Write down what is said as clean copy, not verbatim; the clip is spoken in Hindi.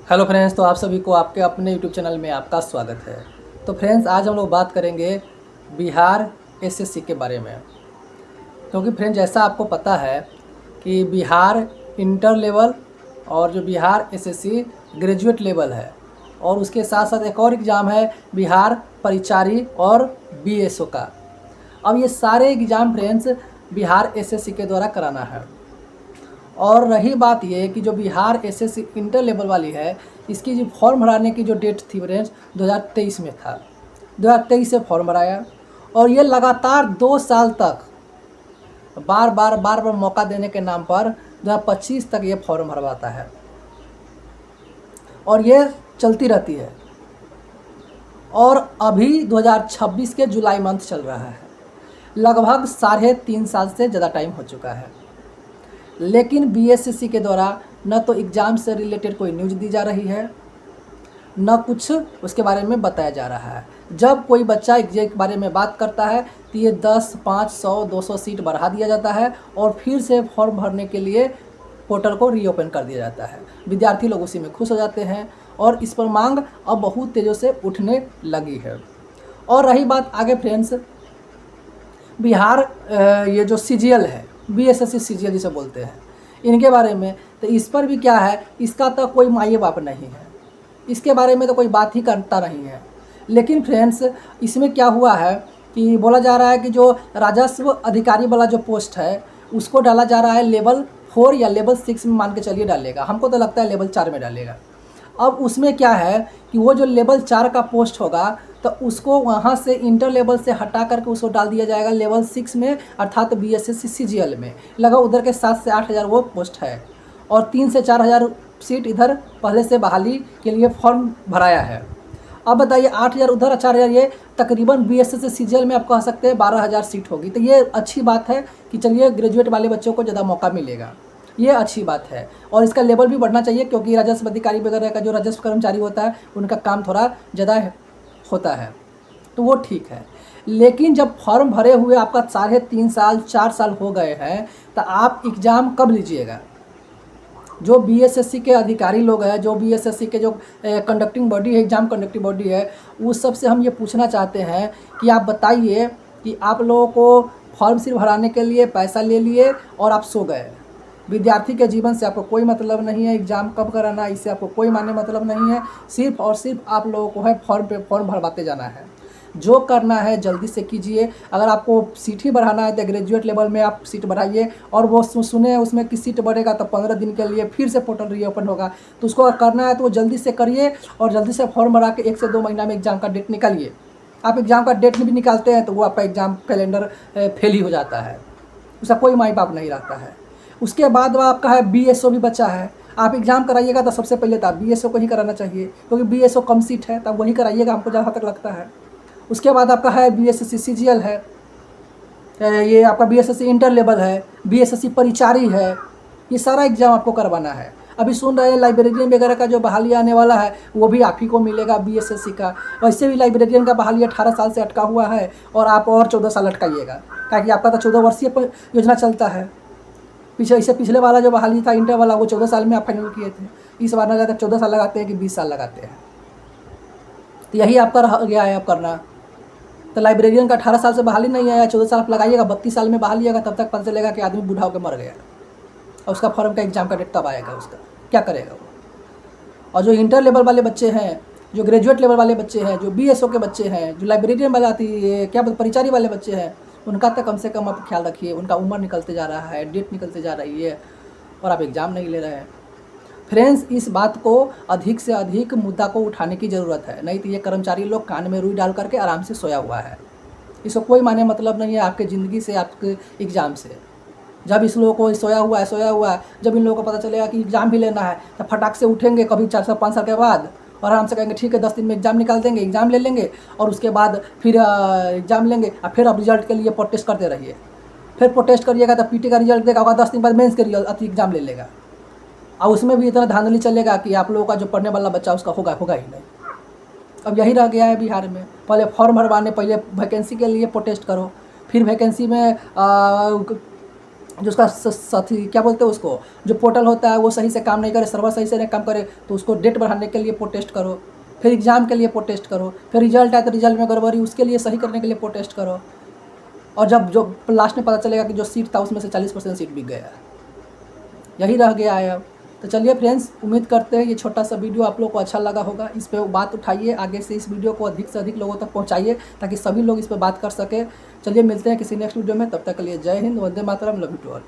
हेलो फ्रेंड्स, तो आप सभी को आपके अपने यूट्यूब चैनल में आपका स्वागत है। तो फ्रेंड्स, आज हम लोग बात करेंगे बिहार एसएससी के बारे में। क्योंकि फ्रेंड्स, जैसा आपको पता है कि बिहार इंटर लेवल और जो बिहार एसएससी ग्रेजुएट लेवल है, और उसके साथ साथ एक और एग्ज़ाम है बिहार परिचारी और बीएसओ का। अब ये सारे एग्ज़ाम फ्रेंड्स बिहार एसएससी के द्वारा कराना है। और रही बात ये कि जो बिहार एसएससी इंटर लेवल वाली है, इसकी जो फॉर्म भराने की जो डेट थी फ्रेंड्स 2023 में था। 2023 से फॉर्म भराया और ये लगातार 2 साल तक बार बार मौका देने के नाम पर 2025 तक ये फॉर्म भरवाता है और ये चलती रहती है। और अभी 2026 के जुलाई मंथ चल रहा है, लगभग 3.5 साल से ज़्यादा टाइम हो चुका है। लेकिन बीएसएससी के द्वारा न तो एग्ज़ाम से रिलेटेड कोई न्यूज़ दी जा रही है, न कुछ उसके बारे में बताया जा रहा है। जब कोई बच्चा एग्जाम के बारे में बात करता है तो ये 10, 500, 200 सीट बढ़ा दिया जाता है और फिर से फॉर्म भरने के लिए पोर्टल को रीओपन कर दिया जाता है। विद्यार्थी लोग उसी में खुश हो जाते हैं और इस पर मांग अब बहुत तेज़ी से उठने लगी है। और रही बात आगे फ्रेंड्स, बिहार ये जो सीजीएल है, बीएसएससी सीजीएल जिसे बोलते हैं, इनके बारे में तो इस पर भी क्या है, इसका तो कोई माई बाप नहीं है, इसके बारे में तो कोई बात ही करता नहीं है। लेकिन फ्रेंड्स, इसमें क्या हुआ है कि बोला जा रहा है कि जो राजस्व अधिकारी वाला जो पोस्ट है उसको डाला जा रहा है लेवल 4 या लेवल 6 में, मान के चलिए डालेगा। हमको तो लगता है लेवल 4 में डालेगा। अब उसमें क्या है कि वो जो लेवल 4 का पोस्ट होगा तो उसको वहाँ से इंटर लेवल से हटा करके उसको डाल दिया जाएगा लेवल 6 में, अर्थात बीएसएससी सीजीएल में। लगा उधर के 7 से 8 हज़ार वो पोस्ट है और 3 से 4 हज़ार सीट इधर पहले से बहाली के लिए फॉर्म भराया है। अब बताइए, 8 हज़ार उधर, 4 हज़ार ये, तकरीबन बीएसएससी सीजीएल में आप कह सकते हैं 12 हज़ार सीट होगी। तो ये अच्छी बात है कि चलिए ग्रेजुएट वाले बच्चों को ज़्यादा मौका मिलेगा, ये अच्छी बात है। और इसका लेवल भी बढ़ना चाहिए क्योंकि राजस्व अधिकारी वगैरह का जो राजस्व कर्मचारी होता है उनका काम थोड़ा ज़्यादा होता है, तो वो ठीक है। लेकिन जब फॉर्म भरे हुए आपका 3.5 साल 4 साल हो गए हैं तो आप एग्ज़ाम कब लीजिएगा? जो बीएसएससी के अधिकारी लोग हैं, जो बीएसएससी के जो कंडक्टिंग बॉडी है, एग्ज़ाम कंडक्टिंग बॉडी है, उस सब से हम ये पूछना चाहते हैं कि आप बताइए कि आप लोगों को फॉर्म सिर्फ भराने के लिए पैसा ले लिए और आप सो गए। विद्यार्थी के जीवन से आपको कोई मतलब नहीं है, एग्ज़ाम कब कराना इससे आपको कोई माने मतलब नहीं है। सिर्फ और सिर्फ आप लोगों को है फॉर्म पे फॉर्म भरवाते जाना है। जो करना है जल्दी से कीजिए। अगर आपको सीट ही बढ़ाना है तो ग्रेजुएट लेवल में आप सीट बढ़ाइए, और वो सुने उसमें कि सीट बढ़ेगा तो 15 दिन के लिए फिर से पोर्टल रीओपन होगा। तो उसको अगर करना है तो वो जल्दी से करिए और जल्दी से फॉर्म भरा के 1 से 2 महीना में एग्ज़ाम का डेट निकालिए। आप एग्ज़ाम का डेट भी निकालते हैं तो वो आपका एग्ज़ाम कैलेंडर फेल ही हो जाता है, उसका कोई माई बाप नहीं रहता है। उसके बाद वह आपका है बीएसओ भी बचा है। आप एग्ज़ाम कराइएगा तो सबसे पहले तो आप बीएसओ को ही कराना चाहिए क्योंकि बीएसओ कम सीट है, तब वही कराइएगा, हमको जहाँ तक लगता है। उसके बाद आपका है बीएसएससी सीजीएल है, ये आपका बीएसएससी इंटर लेवल है, बीएसएससी परिचारी है। ये सारा एग्ज़ाम आपको करवाना है। अभी सुन रहे हैं लाइब्रेरियन वगैरह का जो बहाली आने वाला है वो भी आप ही को मिलेगा बीएसएससी का। वैसे भी लाइब्रेरियन का बहाली 18 साल से अटका हुआ है और आप और 14 साल अटकाइएगा, ताकि आपका तो 14 वर्षीय योजना चलता है। पिछले वाला जो बहाली था इंटर वाला, वो 14 साल में आप फाइनल किए थे। इस बार ना ज़्यादा 14 साल लगाते हैं कि 20 साल लगाते हैं। तो यही आपका रह गया है आप करना। तो लाइब्रेरियन का 18 साल से बहाली नहीं आया, 14 साल आप लगाइएगा, 32 साल में बहाली आएगा, तब तक पता चलेगा कि आदमी बूढ़ा होकर मर गया और उसका फॉर्म का एग्ज़ाम का डेट तब आएगा, उसका क्या करेगा वो। और जो इंटर लेवल वाले बच्चे हैं, जो ग्रेजुएट लेवल वाले बच्चे हैं, जो बीएसओ के बच्चे हैं, जो लाइब्रेरियन वाला क्या परिचारी वाले बच्चे हैं, उनका तो कम से कम आप ख्याल रखिए। उनका उम्र निकलते जा रहा है, डेट निकलते जा रही है और आप एग्ज़ाम नहीं ले रहे हैं। फ्रेंड्स, इस बात को अधिक से अधिक मुद्दा को उठाने की ज़रूरत है, नहीं तो ये कर्मचारी लोग कान में रुई डाल करके आराम से सोया हुआ है। इसको कोई माने मतलब नहीं है आपके ज़िंदगी से, आपके एग्ज़ाम से। जब इस लोगों को सोया हुआ है, जब इन लोगों को पता चलेगा कि एग्ज़ाम भी लेना है तो फटाक से उठेंगे कभी 4 से 5 साल के बाद और आराम से कहेंगे ठीक है 10 दिन में एग्ज़ाम निकाल देंगे, एग्ज़ाम ले लेंगे और उसके बाद फिर एग्ज़ाम लेंगे और फिर अब रिजल्ट के लिए प्रोटेस्ट करते रहिए। फिर प्रोटेस्ट करिएगा तो पीटी का रिजल्ट देगा, 10 दिन बाद मेंस के रिजल्ट एग्ज़ाम ले लेगा और उसमें भी इतना धांधली चलेगा कि आप लोगों का जो पढ़ने वाला बच्चा उसका होगा ही नहीं। अब यही रह गया है बिहार में। पहले फॉर्म भरवाने, पहले वैकेंसी के लिए प्रोटेस्ट करो, फिर वैकेंसी में जो उसका साथी क्या बोलते हैं उसको, जो पोर्टल होता है वो सही से काम नहीं करे, सर्वर सही से नहीं काम करे, तो उसको डेट बढ़ाने के लिए प्रोटेस्ट करो, फिर एग्ज़ाम के लिए प्रोटेस्ट करो, फिर रिजल्ट आए तो रिजल्ट में गड़बड़ी उसके लिए सही करने के लिए प्रोटेस्ट करो, और जब जो लास्ट में पता चलेगा कि जो सीट था उसमें से 40% सीट बिक गया, यही रह गया है अब। तो चलिए फ्रेंड्स, उम्मीद करते हैं ये छोटा सा वीडियो आप लोग को अच्छा लगा होगा। इस पे बात उठाइए, आगे से इस वीडियो को अधिक से अधिक लोगों तक पहुंचाइए ताकि सभी लोग इस पे बात कर सकें। चलिए मिलते हैं किसी नेक्स्ट वीडियो में, तब तक के लिए जय Hind, Vande Mataram, love you to all.